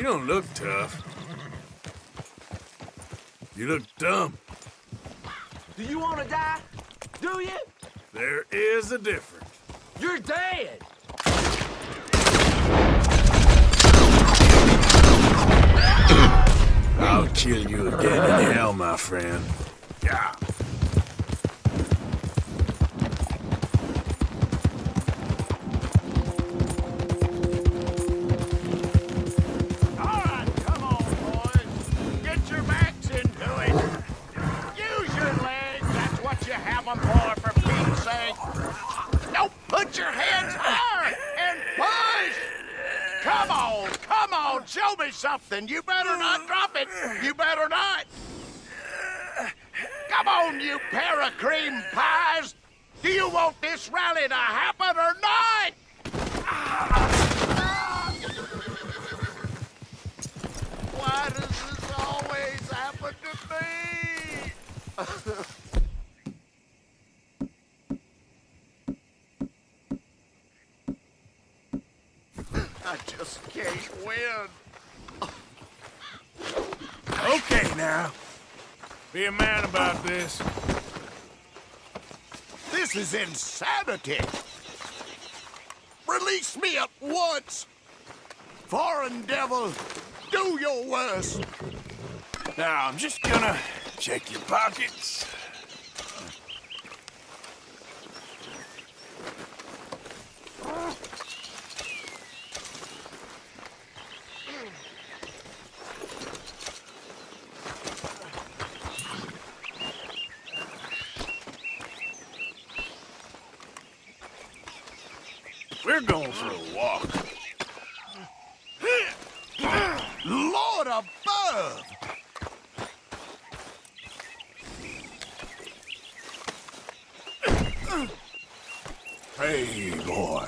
don't look tough. You look dumb. Do you want to die? Do you? There is a difference. You're dead! I'll kill you again in hell, my friend. Yeah. For Pete's sake. No, put your hands hard and push. Come on, show me something. You better not drop it. You better not. Come on, you pair of cream pies. Do you want this rally to happen or not? Why does this always happen to me? I just can't win. Okay, now. Be a man about this. This is insanity. Release me at once. Foreign devil, do your worst. Now, I'm just gonna check your pockets. We're going for a walk. Lord above! Hey, boy.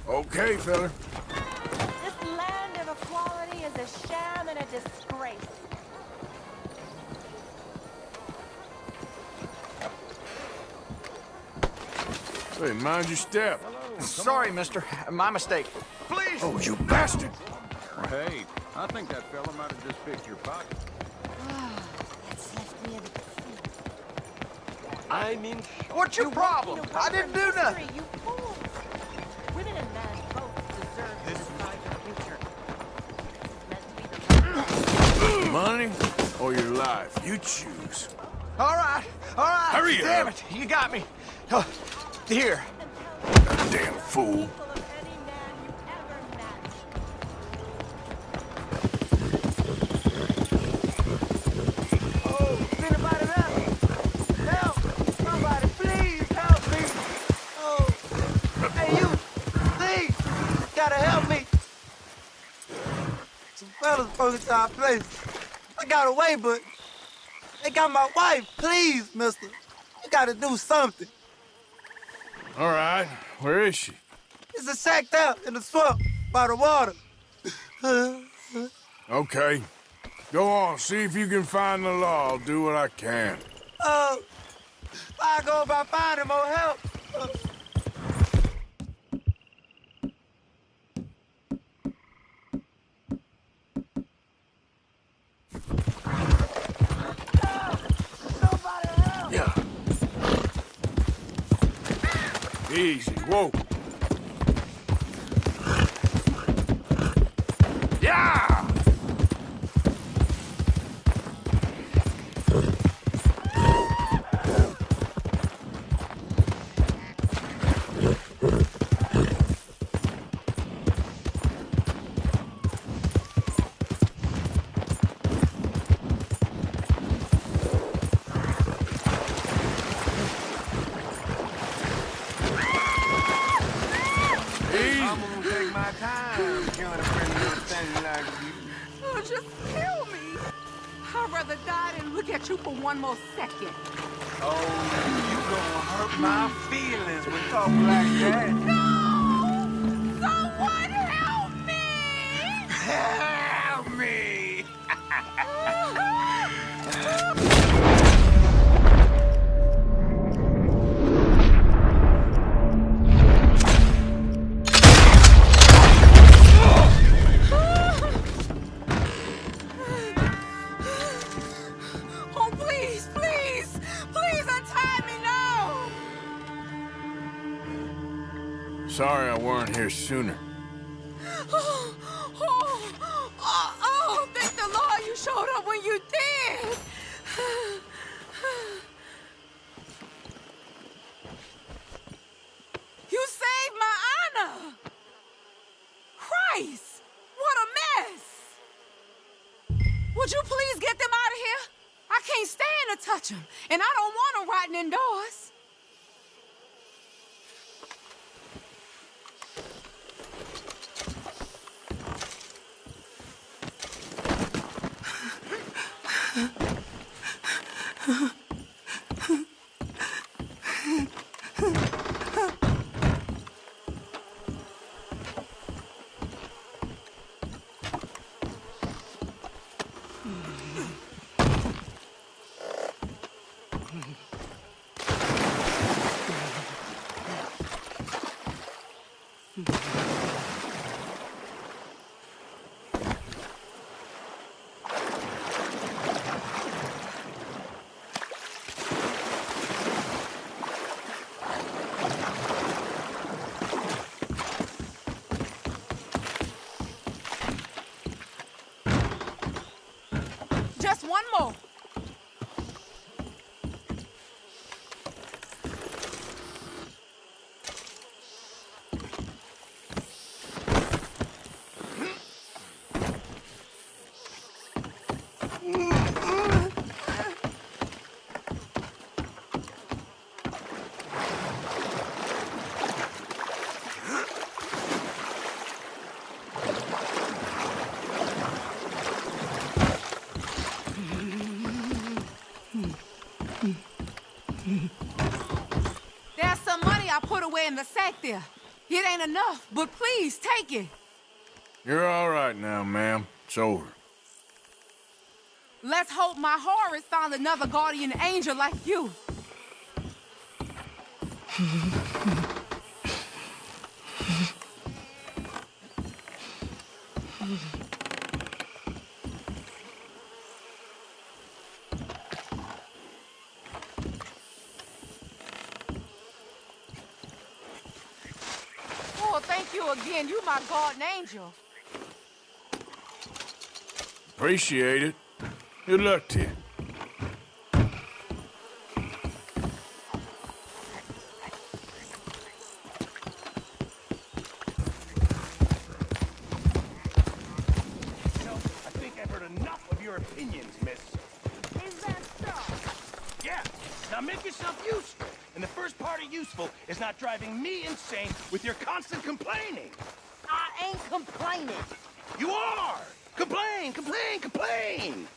Okay, fella. This land of equality is a sham and a disgrace. Hey, mind your step. Sorry, mister. My mistake. Please! Oh, you bastard! Hey, I think that fella might have just picked your pocket. That's left me a bit. I mean, What's your problem? I didn't do nothing. You fools! Women and men both deserve to decide their future. Meant to be the Money or your life? You choose. All right. Hurry Damn up. it, you got me. Here. Damn fool. people of any man you ever met. Oh, anybody there? Help! Somebody, please help me. Oh, hey, you, please, gotta help me. Some fellas broke into our place. I got away, but they got my wife. Please, mister, you gotta do something. All right, where is she? It's a sacked out in the swamp by the water. Okay, Go on, see if you can find the law. I'll do what I can. I go about finding more help. Yeah. Easy, whoa. Yeah! I'm gonna take my time killing a pretty little thing like you. Oh, just kill me. I'd rather die than look at you for one more second. Oh, you gonna hurt my feelings when talk like that. No! Someone help me! Help me! Oh, please, please, please untie me now! Sorry I weren't here sooner. Thank the Lord you showed up when you did! You saved my honor! Christ! What a mess! Would you please get them out of here? I can't stand to touch them, and I don't want them rotting indoors. Just one more. There's some money I put away in the sack there. It ain't enough, but please take it. You're all right now, ma'am. It's over. Let's hope my Horace found another guardian angel like you. Oh, thank you again. You my guardian angel. Appreciate it. Good luck to you. I think I've heard enough of your opinions, miss. Is that so? Yeah, now make yourself useful. And the first part of useful is not driving me insane with your constant complaining. I ain't complaining. You are! Complain, complain, complain!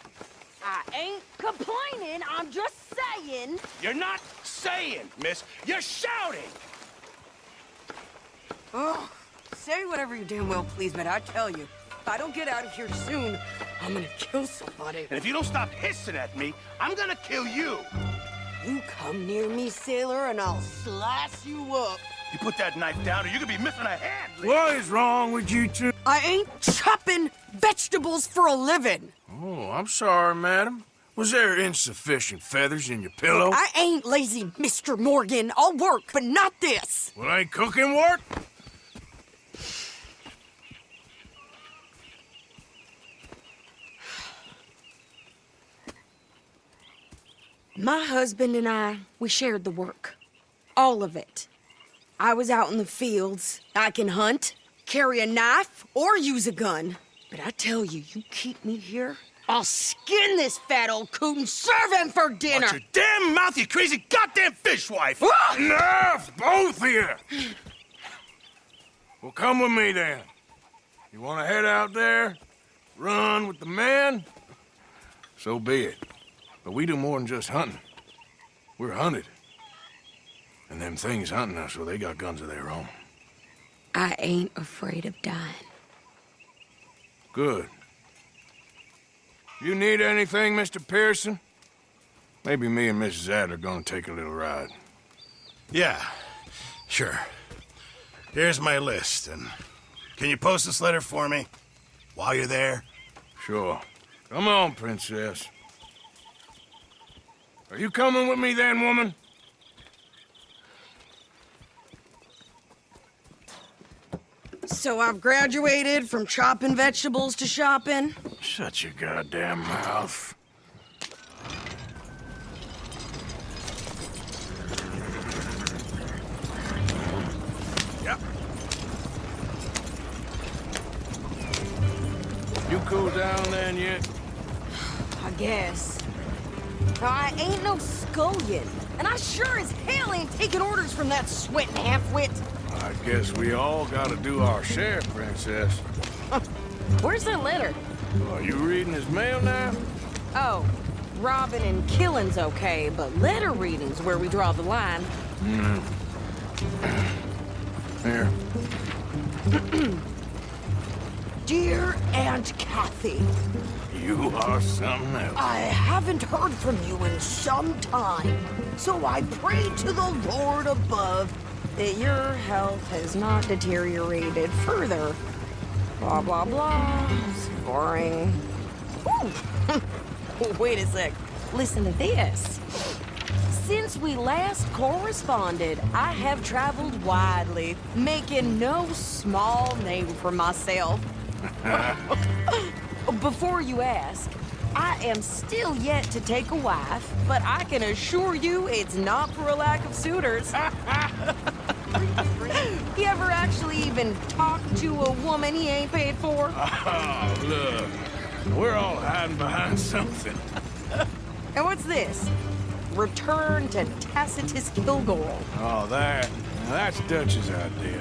I ain't complaining. I'm just saying. You're not saying, miss. You're shouting! Oh, say whatever you damn well please, but I tell you, If I don't get out of here soon, I'm gonna kill somebody. And if you don't stop hissing at me, I'm gonna kill you. You come near me, sailor, and I'll slice you up. You put that knife down or you could be missing a hand. What is wrong with you two? I ain't chopping vegetables for a living. Oh, I'm sorry, madam. Was there insufficient feathers in your pillow? I ain't lazy, Mr. Morgan. I'll work, but not this. Well, ain't cooking work? My husband and I, we shared the work. All of it. I was out in the fields. I can hunt, carry a knife, or use a gun. But I tell you, you keep me here, I'll skin this fat old coot and serve him for dinner. Watch your damn mouth, you crazy goddamn fishwife! Enough, both of you! Well, come with me then. You want to head out there, run with the men? So be it. But we do more than just hunting. We're hunted. And them things hunting us, well, they got guns of their own. I ain't afraid of dying. Good. You need anything, Mr. Pearson? Maybe me and Mrs. Adler gonna take a little ride. Yeah, sure. Here's my list, and can you post this letter for me while you're there? Sure. Come on, Princess. Are you coming with me then, woman? So I've graduated from chopping vegetables to shopping? Shut your goddamn mouth. Yep. You cool down then yet? I guess. I ain't no scullion, and I sure as hell ain't taking orders from that sweating half-wit. I guess we all gotta do our share, Princess. Where's that letter? Are you reading his mail now? Oh, robbing and killing's okay, but letter reading's where we draw the line. Here. Dear Aunt Kathy, You are something else. I haven't heard from you in some time, so I pray to the Lord above that your health has not deteriorated further. Blah, blah, blah. It's boring. Ooh. Wait a sec. Listen to this. Since we last corresponded, I have traveled widely, making no small name for myself. Before you ask, I am still yet to take a wife, but I can assure you it's not for a lack of suitors. You ever actually even talk to a woman he ain't paid for? Oh, look. We're all hiding behind something. And what's this? Return to Tacitus Kilgore. Oh, that's Dutch's idea.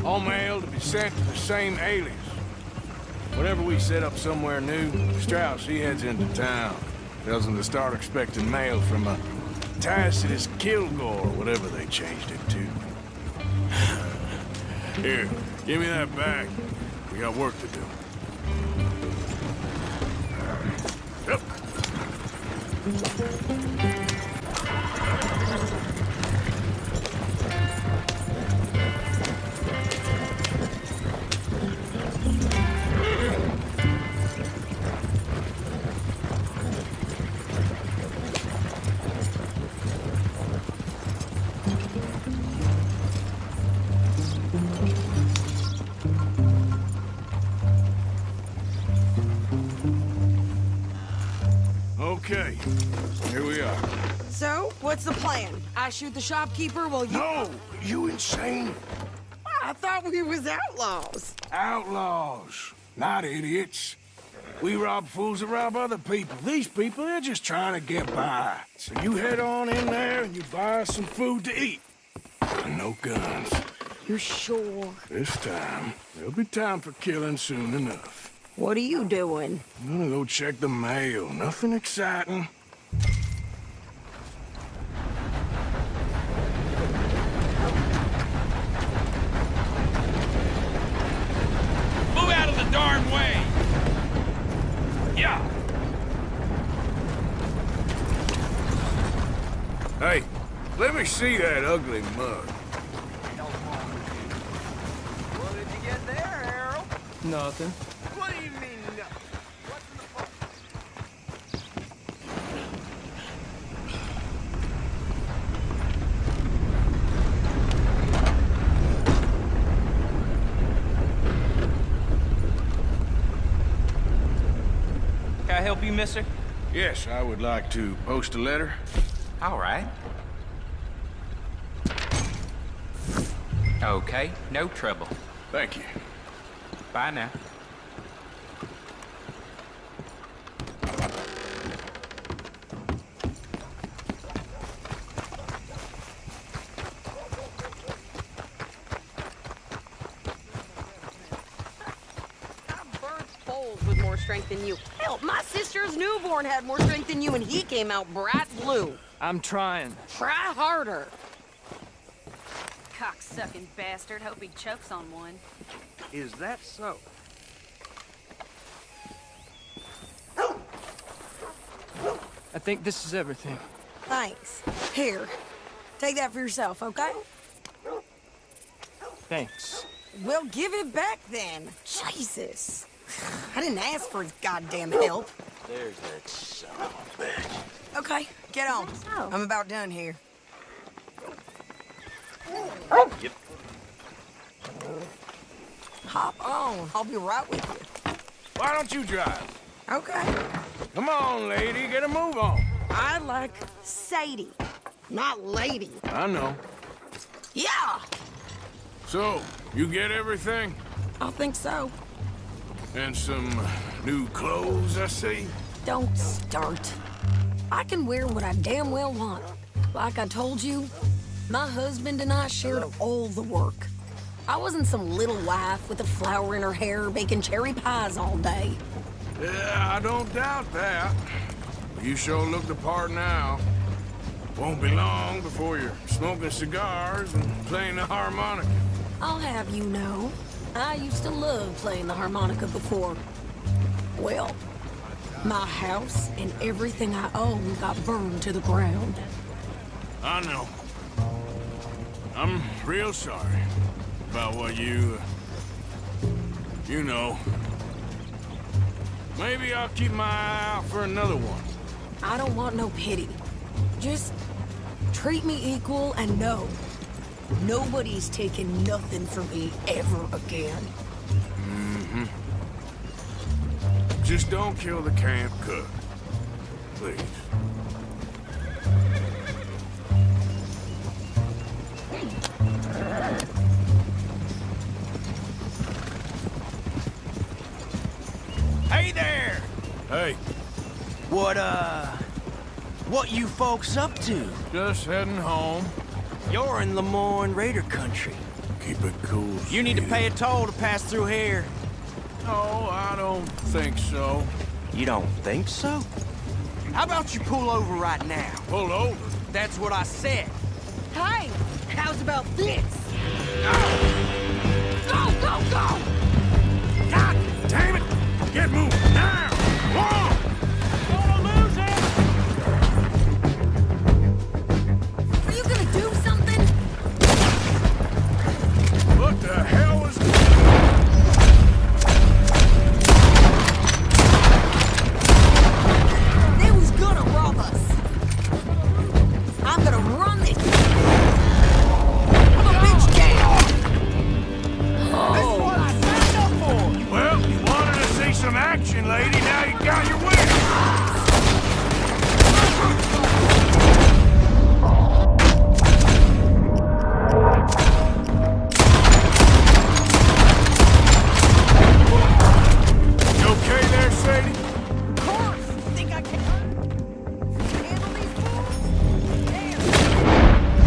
All mail to be sent to the same alias. Whenever we set up somewhere new, Strauss, he heads into town. Tells them to start expecting mail from a Tacitus Kilgore, whatever they changed it to. Here, give me that bag. We got work to do. Yep. Okay, here we are. So, what's the plan? I shoot the shopkeeper while you... No, you insane? I thought we was outlaws. Outlaws, not idiots. We rob fools that rob other people. These people, they're just trying to get by. So you head on in there and you buy us some food to eat. And no guns. You sure? This time, there'll be time for killing soon enough. What are you doing? I'm gonna go check the mail. Nothing exciting. Move out of the darn way! Hey, let me see that ugly mug. What did you get there, Harold? Nothing. What do you mean, no? What's in the box? Can I help you, mister? Yes, I would like to post a letter. All right. Okay, no trouble. Thank you. Bye now. I burnt poles with more strength than you. Hell, my sister's newborn had more strength than you, and he came out bright blue. I'm trying. Try harder. Cocksucking bastard. Hope he chokes on one. Is that so? I think this is everything. Thanks. Here, take that for yourself, okay? Thanks. Well, give it back then. Jesus. I didn't ask for his goddamn help. There's that son of a bitch. Okay, get on. so? I'm about done here. Yep. Hop on. I'll be right with you. Why don't you drive? Okay. Come on, lady, get a move on. I like Sadie, not lady. I know. Yeah, So, you get everything? I think so. And some new clothes, I see? Don't start. I can wear what I damn well want. Like I told you, my husband and I shared all the work. I wasn't some little wife with a flower in her hair baking cherry pies all day. Yeah, I don't doubt that. You sure look the part now. Won't be long before you're smoking cigars and playing the harmonica. I'll have you know, I used to love playing the harmonica before. Well, my house and everything I own got burned to the ground. I know. I'm real sorry about what you know. Maybe I'll keep my eye out for another one. I don't want no pity. Just treat me equal and know nobody's taking nothing from me ever again. Just don't kill the camp cook. Please. Hey there! Hey, What you folks up to? just heading home. You're in Lemoyne Raider country. Keep it cool. You need to sweetie. pay a toll to pass through here. No, I don't think so. You don't think so? How about you pull over right now? Pull over. That's what I said. Hey, how's about this? Go, go, go! God damn it! Get moving now! Whoa! Are you gonna do something? What the hell was... They was gonna rob us. I'm gonna run this. I'm a bitch down. This is what I signed up for! Well, you wanted to see some action, lady. Now you got your wish. You okay there, Sadie? Of course. Think I can handle these fools? There.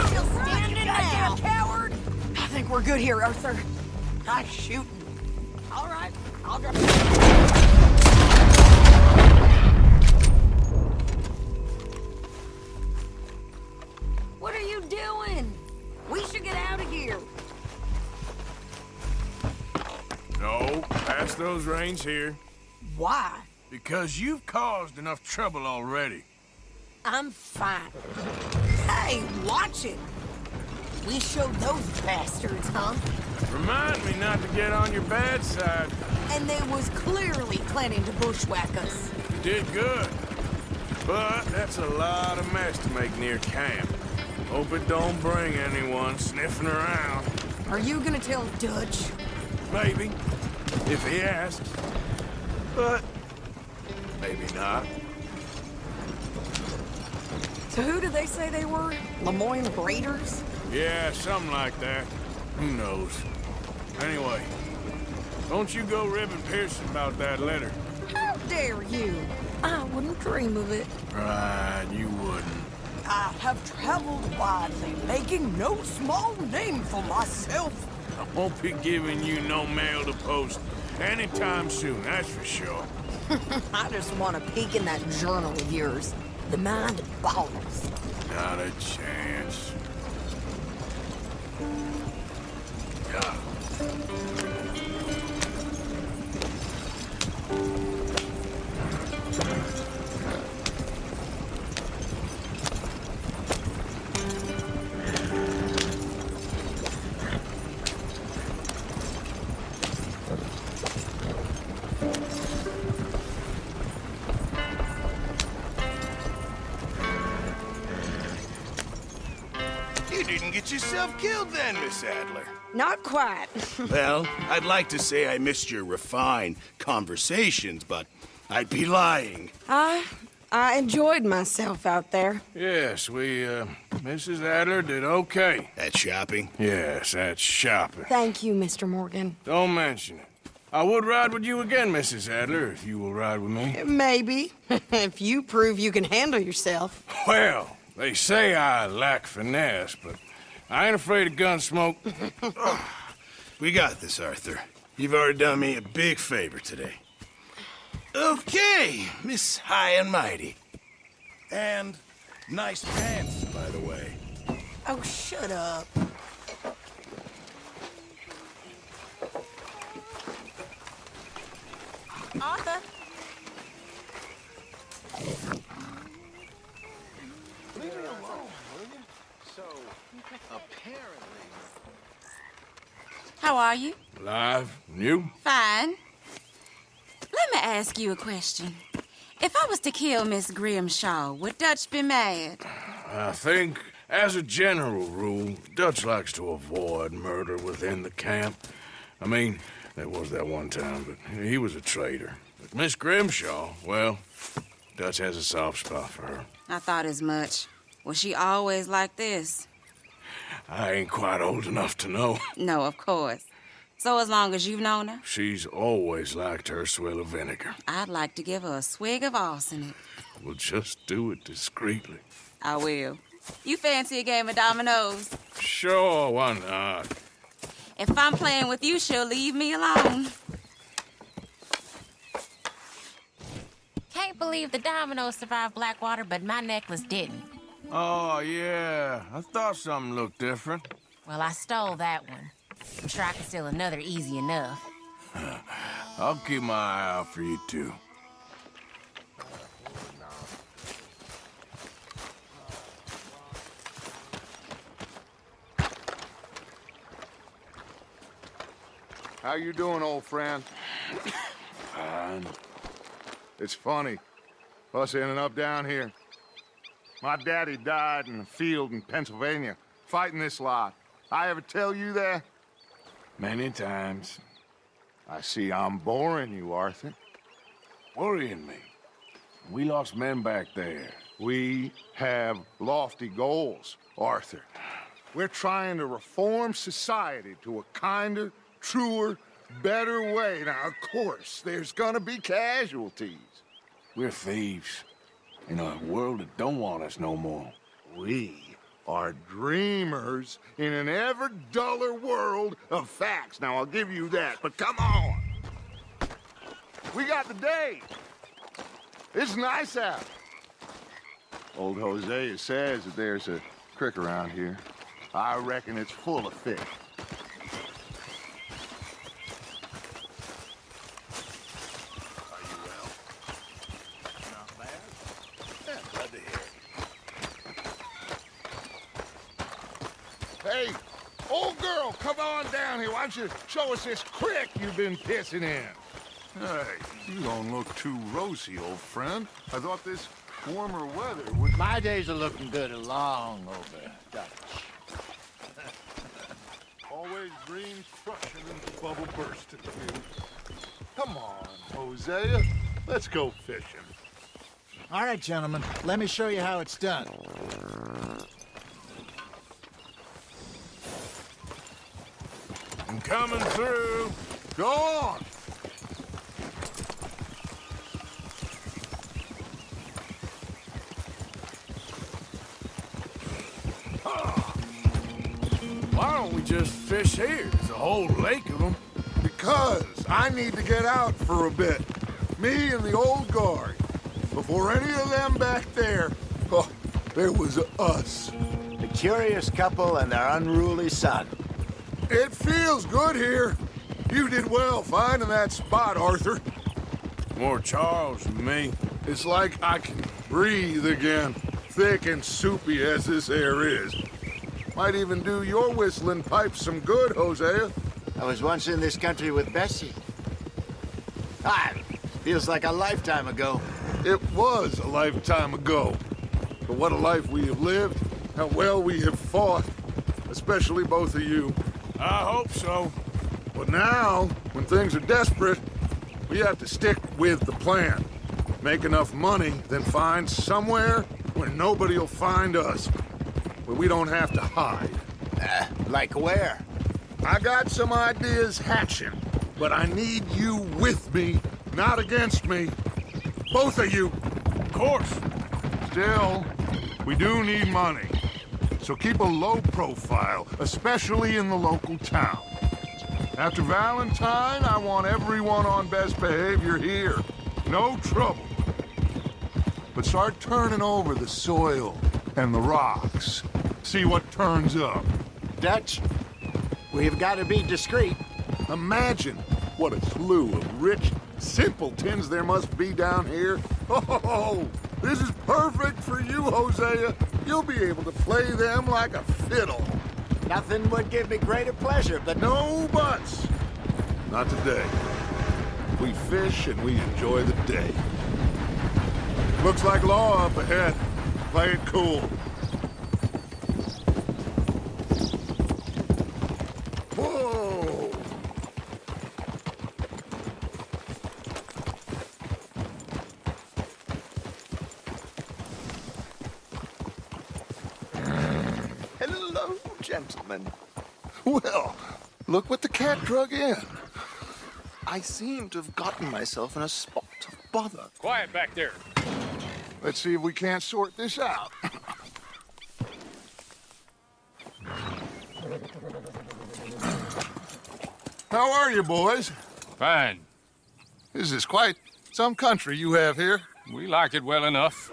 Still standing now, coward. I think we're good here, Arthur. Nice shooting. All right, I'll drop. What are you doing? We should get out of here. No, pass those reins here. Why? Because you've caused enough trouble already. I'm fine. Hey, watch it. We showed those bastards, huh? Remind me not to get on your bad side. And they was clearly planning to bushwhack us. You did good. But that's a lot of mess to make near camp. Hope it don't bring anyone sniffing around. Are you gonna tell Dutch? Maybe, if he asks. But maybe not. So who do they say they were? Lemoyne Raiders? Yeah, something like that. Who knows? Anyway, don't you go ribbing Pearson about that letter. How dare you? I wouldn't dream of it. Right, you wouldn't. I have traveled widely, making no small name for myself. I won't be giving you no mail to post anytime soon, that's for sure. I just want to peek in that journal of yours. The mind boggles. Not a chance. Yeah. You didn't get yourself killed then, Miss Adler. Not quite. Well, I'd like to say I missed your refined conversations, but I'd be lying. I enjoyed myself out there. Yes, Mrs. Adler did okay. At shopping? Yes, that's shopping. Thank you, Mr. Morgan. Don't mention it. I would ride with you again, Mrs. Adler, if you will ride with me. Maybe. If you prove you can handle yourself. Well, they say I lack finesse, but I ain't afraid of gun smoke. We got this, Arthur. You've already done me a big favor today. Okay, Miss High and Mighty. And nice pants, by the way. Oh, shut up. Arthur. Leave me alone, will you? So, apparently... How are you? Alive? And you? Fine. Let me ask you a question. If I was to kill Miss Grimshaw, would Dutch be mad? I think, as a general rule, Dutch likes to avoid murder within the camp. I mean, there was that one time, but he was a traitor. But Miss Grimshaw, well, Dutch has a soft spot for her. I thought as much. Was she always like this? I ain't quite old enough to know. No, of course. So as long as you've known her? She's always liked her swill of vinegar. I'd like to give her a swig of arsenic. We'll just do it discreetly. I will. You fancy a game of dominoes? Sure, why not? If I'm playing with you, she'll leave me alone. Can't believe the dominoes survived Blackwater, but my necklace didn't. Oh, yeah. I thought something looked different. Well, I stole that one. I'm sure I can steal another easy enough. I'll keep my eye out for you, too. How you doing, old friend? Fine. It's funny, us ending up down here. My daddy died in a field in Pennsylvania, fighting this lot. I ever tell you that? Many times. I see I'm boring you, Arthur. Worrying me. We lost men back there. We have lofty goals, Arthur. We're trying to reform society to a kinder, truer, better way. Now, of course, there's gonna be casualties. We're thieves. In a world that don't want us no more. We are dreamers in an ever duller world of facts. Now, I'll give you that, but come on. We got the day. It's nice out. Old Hosea says that there's a creek around here. I reckon it's full of fish. Hey, old girl, come on down here. Why don't you show us this creek you've been pissing in? Hey, you don't look too rosy, old friend. I thought this warmer weather would... My days are looking good along over, Dutch. Always green crushing and bubble bursting. Come on, Hosea. Let's go fishing. All right, gentlemen, let me show you how it's done. I'm coming through. Go on. Why don't we just fish here? There's a whole lake of them. Because I need to get out for a bit. Me and the old guard. Before any of them back there, oh, there was us. The curious couple and their unruly son. It feels good here. You did well finding that spot, Arthur. More Charles than me. It's like I can breathe again, thick and soupy as this air is. Might even do your whistling pipes some good, Hosea. I was once in this country with Bessie. Feels like a lifetime ago. It was a lifetime ago. But what a life we have lived. How well we have fought. Especially both of you. I hope so. But now, when things are desperate, we have to stick with the plan. Make enough money, then find somewhere where nobody will find us. Where we don't have to hide. Like where? I got some ideas hatching, but I need you with me, not against me. Both of you. Of course. Still, we do need money. So keep a low profile, especially in the local town. After Valentine, I want everyone on best behavior here. No trouble. But start turning over the soil and the rocks. See what turns up. Dutch, we've got to be discreet. Imagine what a slew of rich simpletons there must be down here. Oh, this is perfect for you, Hosea. You'll be able to play them like a fiddle. Nothing would give me greater pleasure, but No buts. Not today. We fish and we enjoy the day. Looks like law up ahead. Play it cool. Whoa! Hello, gentlemen. Well, look what the cat drug in. I seem to have gotten myself in a spot of bother. Quiet back there. Let's see if we can't sort this out. How are you, boys? Fine. This is quite some country you have here. We like it well enough.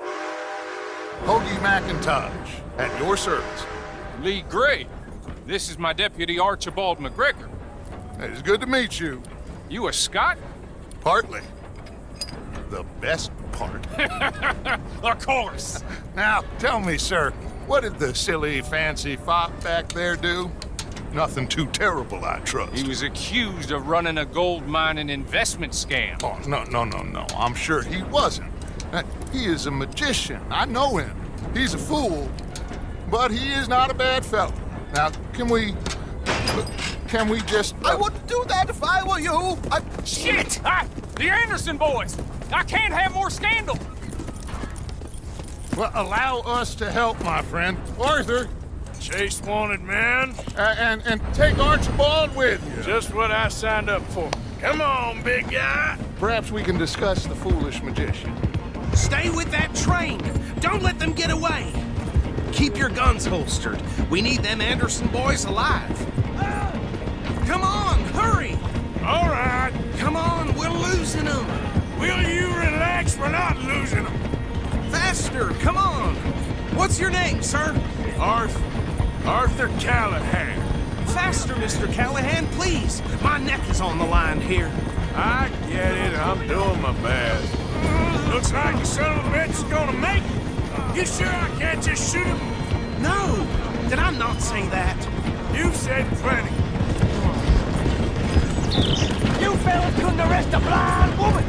Hoagie McIntosh, at your service. Lee Gray. This is my deputy Archibald McGregor. It's good to meet you. You a Scot? Partly. The best part. Of course. Now, tell me, sir, what did the silly, fancy fop back there do? Nothing too terrible, I trust. He was accused of running a gold mining investment scam. Oh, no. I'm sure he wasn't. He is a magician. I know him. He's a fool, but he is not a bad fellow. Now, can we just... I wouldn't do that if I were you. Shit! The Anderson boys! I can't have more scandal! Well, allow us to help, my friend. Arthur! Chase wanted man. And take Archibald with you. Just what I signed up for. Come on, big guy. Perhaps we can discuss the foolish magician. Stay with that train. Don't let them get away. Keep your guns holstered. We need them Anderson boys alive. Come on, hurry. All right. Come on, we're losing them. Will you relax? We're not losing them. Faster, come on. What's your name, sir? Arthur Callahan. Faster, Mr. Callahan, please. My neck is on the line here. I get it. I'm doing my best. Looks like the son of a bitch is gonna make it. You sure I can't just shoot him? No. Did I not say that? You've said plenty. You fellas couldn't arrest a blind woman!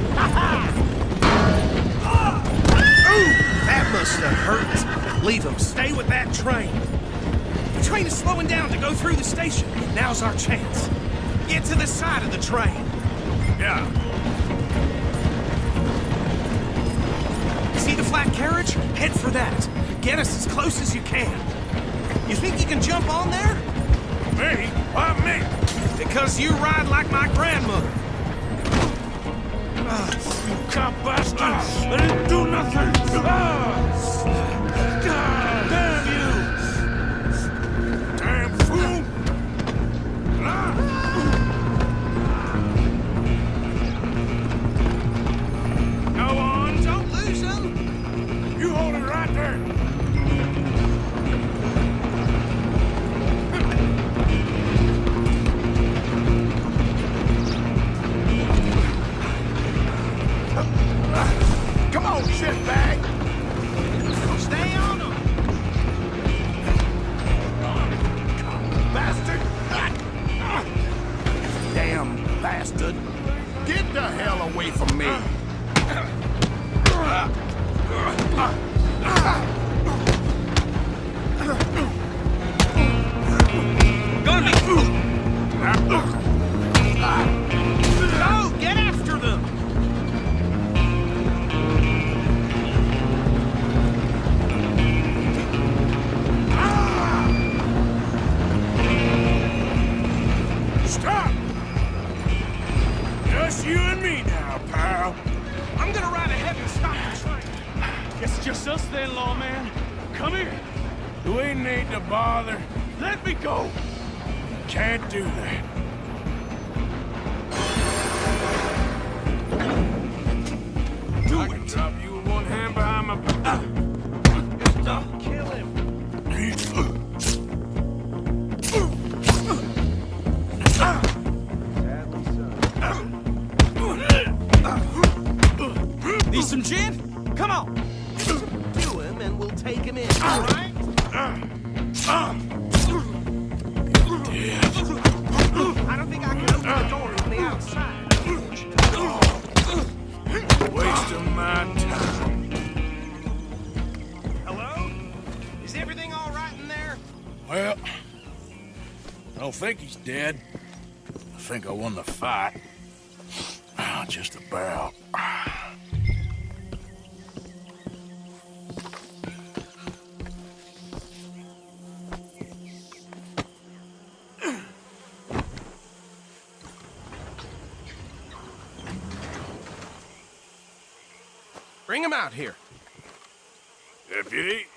Ooh, that must have hurt. Leave him. Stay with that train. The train is slowing down to go through the station. Now's our chance. Get to the side of the train. Yeah. See the flat carriage? Head for that. Get us as close as you can. You think you can jump on there? Me? Why me? Because you ride like my grandmother. You cop bastards! I didn't do nothing! Damn you! Damn fool! Go on, don't lose them. You hold it right there! Come on, shitbag! Stay on them. Bastard! Damn bastard! Get the hell away from me! Gonna be cool. Go, get after them. Stop! Just you and me now, pal. I'm gonna ride ahead and stop the train. Guess it's just us then, lawman. Come here. We need to bother. Let me go. Can't do that. I can drop you with one hand behind my back. Just don't kill him. Need some gin? Come on. Do him and we'll take him in, all right? I don't think I can open the door from the outside. Waste of my time. Hello? Is everything all right in there? Well, I don't think he's dead. I think I won the fight. Just about. Bring him out here. Deputy?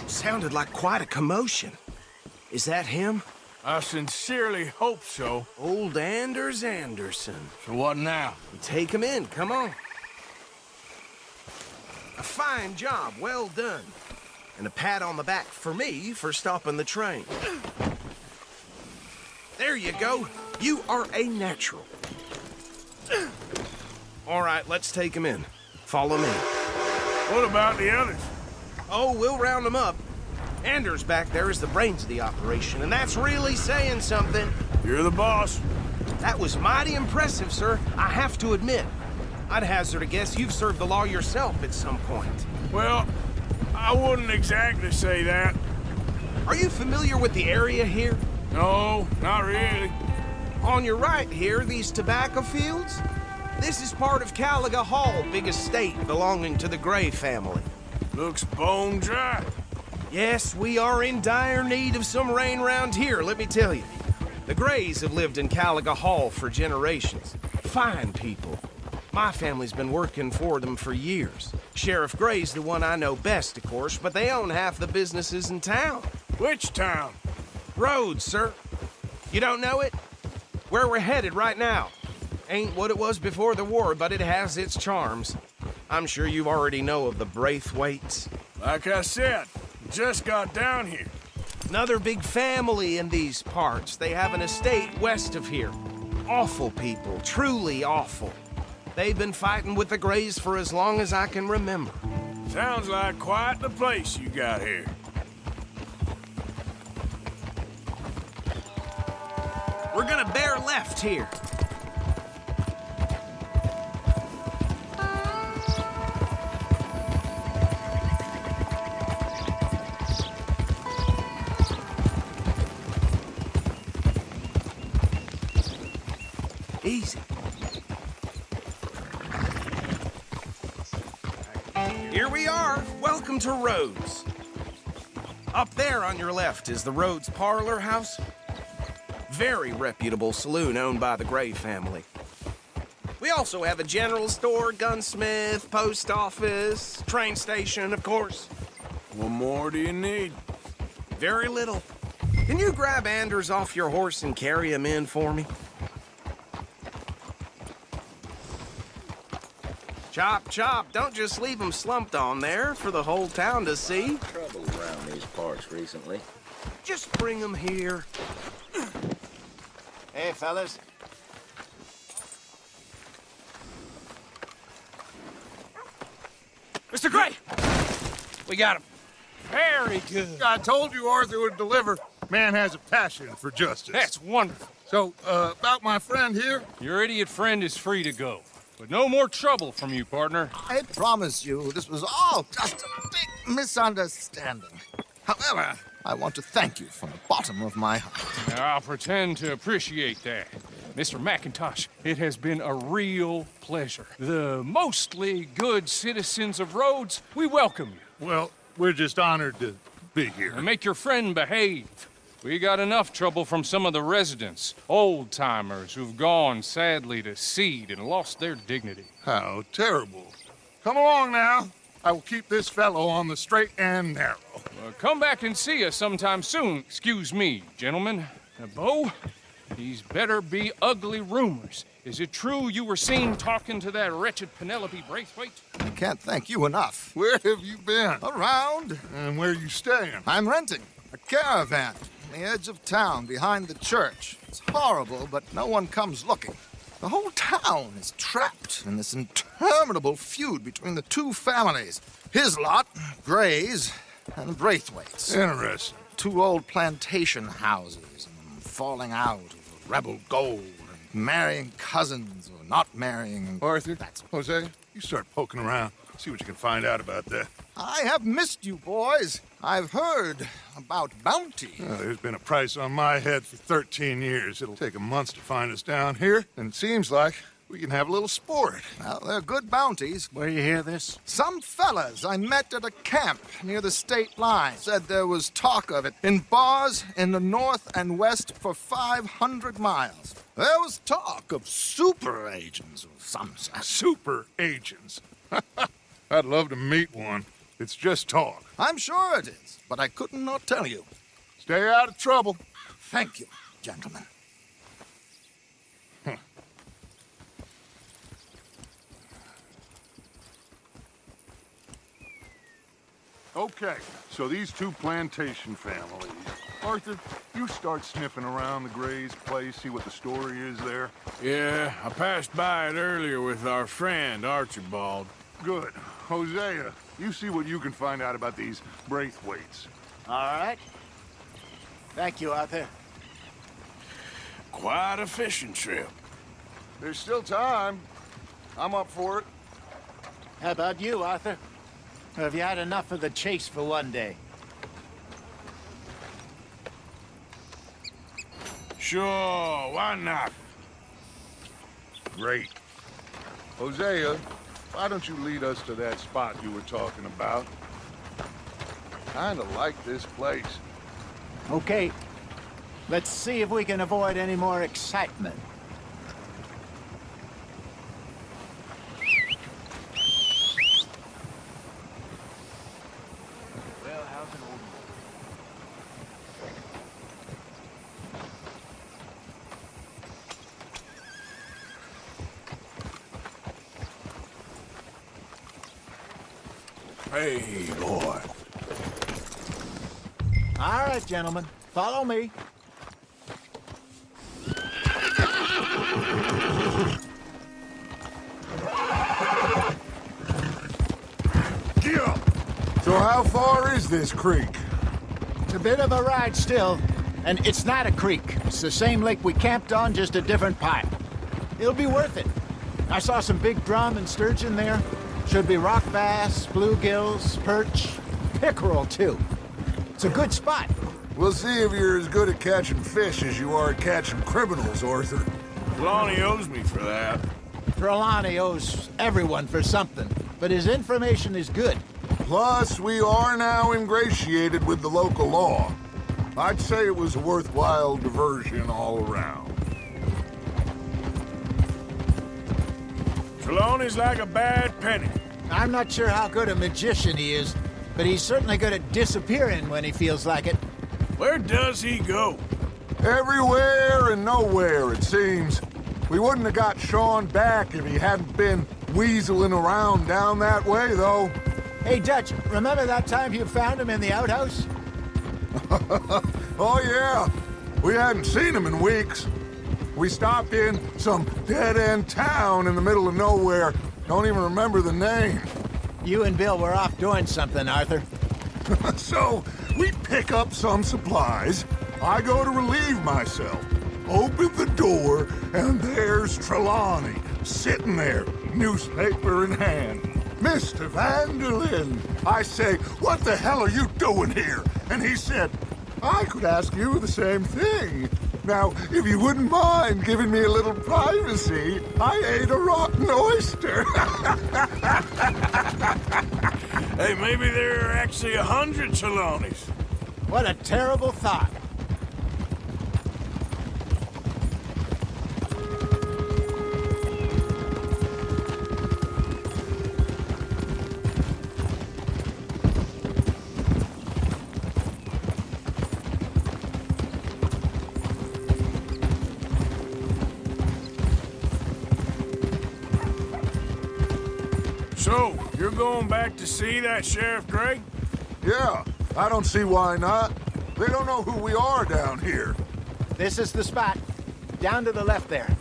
Sounded like quite a commotion. Is that him? I sincerely hope so. Old Anders Anderson. So what now? Take him in, come on. A fine job, well done. And a pat on the back for me for stopping the train. There you go. You are a natural. All right, let's take him in. Follow me. What about the others? Oh, we'll round them up. Anders back there is the brains of the operation, and that's really saying something. You're the boss. That was mighty impressive, sir. I have to admit. I'd hazard a guess you've served the law yourself at some point. Well, I wouldn't exactly say that. Are you familiar with the area here? No, not really. On your right here, these tobacco fields? This is part of Caliga Hall, big estate belonging to the Gray family. Looks bone dry. Yes, we are in dire need of some rain round here, let me tell you. The Grays have lived in Caliga Hall for generations. Fine people. My family's been working for them for years. Sheriff Gray's the one I know best, of course, but they own half the businesses in town. Which town? Rhodes, sir. You don't know it? Where we're headed right now. Ain't what it was before the war, but it has its charms. I'm sure you already know of the Braithwaites. Like I said, just got down here. Another big family in these parts. They have an estate west of here. Awful people, truly awful. They've been fighting with the Grays for as long as I can remember. Sounds like quite the place you got here. We're gonna bear left here. Easy. Here we are. Welcome to Rhodes. Up there on your left is the Rhodes Parlor House. Very reputable saloon owned by the Gray family. We also have a general store, gunsmith, post office, train station, of course. What more do you need? Very little. Can you grab Anders off your horse and carry him in for me? Chop, chop. Don't just leave him slumped on there for the whole town to see. Trouble around these parts recently. Just bring him here. Hey, fellas. Mr. Gray! We got him. Very good. I told you Arthur would deliver. Man has a passion for justice. That's wonderful. So, about my friend here? Your idiot friend is free to go. But no more trouble from you, partner. I promise you, this was all just a big misunderstanding. However, I want to thank you from the bottom of my heart. Now, I'll pretend to appreciate that. Mr. McIntosh, it has been a real pleasure. The mostly good citizens of Rhodes, we welcome you. Well, we're just honored to be here. And make your friend behave. We got enough trouble from some of the residents, old-timers who've gone, sadly, to seed and lost their dignity. How terrible. Come along now. I will keep this fellow on the straight and narrow. Come back and see us sometime soon. Excuse me, gentlemen. Bo, these better be ugly rumors. Is it true you were seen talking to that wretched Penelope Braithwaite? I can't thank you enough. Where have you been? Around. And where are you staying? I'm renting a caravan on the edge of town behind the church. It's horrible, but no one comes looking. The whole town is trapped in this interminable feud between the two families. His lot, Gray's, and Braithwaite's. Interesting. Two old plantation houses, and falling out over rebel gold, and marrying cousins or not marrying. Arthur, Jose, you start poking around. See what you can find out about that. I have missed you, boys. I've heard about bounty. There's been a price on my head for 13 years. It'll take a month to find us down here, and it seems like we can have a little sport. Well, they're good bounties. Where you hear this? Some fellas I met at a camp near the state line said there was talk of it in bars in the north and west for 500 miles. There was talk of super agents of some sort. Super agents? I'd love to meet one. It's just talk. I'm sure it is, but I couldn't not tell you. Stay out of trouble. Thank you, gentlemen. Okay, so these two plantation families. Arthur, you start sniffing around the Gray's place, see what the story is there. Yeah, I passed by it earlier with our friend, Archibald. Good. Hosea, you see what you can find out about these Braithwaites. All right. Thank you, Arthur. Quite a fishing trip. There's still time. I'm up for it. How about you, Arthur? Or have you had enough of the chase for one day? Sure, why not? Great. Hosea, why don't you lead us to that spot you were talking about? Kinda like this place. Okay. Let's see if we can avoid any more excitement. Well, how's an old Hey, boy. All right, gentlemen. Follow me. Get up! So how far is this creek? It's a bit of a ride still. And it's not a creek. It's the same lake we camped on, just a different pipe. It'll be worth it. I saw some big drum and sturgeon there. Should be rock bass, bluegills, perch, pickerel, too. It's a good spot. We'll see if you're as good at catching fish as you are at catching criminals, Arthur. Trelawney owes me for that. Trelawney owes everyone for something, but his information is good. Plus, we are now ingratiated with the local law. I'd say it was a worthwhile diversion all around. Trelawney's like a bad penny. I'm not sure how good a magician he is, but he's certainly good at disappearing when he feels like it. Where does he go? Everywhere and nowhere, it seems. We wouldn't have got Sean back if he hadn't been weaseling around down that way, though. Hey, Dutch, remember that time you found him in the outhouse? Oh, yeah. We hadn't seen him in weeks. We stopped in some dead-end town in the middle of nowhere. Don't even remember the name. You and Bill were off doing something, Arthur. So, we pick up some supplies. I go to relieve myself. Open the door, and there's Trelawney, sitting there, newspaper in hand. Mr. Vanderlyn. I say, what the hell are you doing here? And he said, I could ask you the same thing. Now, if you wouldn't mind giving me a little privacy, I ate a rotten oyster. Hey, maybe there are actually 100 Trelawneys. What a terrible thought. So, you're going back to see that Sheriff Gray? Yeah, I don't see why not. They don't know who we are down here. This is the spot. Down to the left there.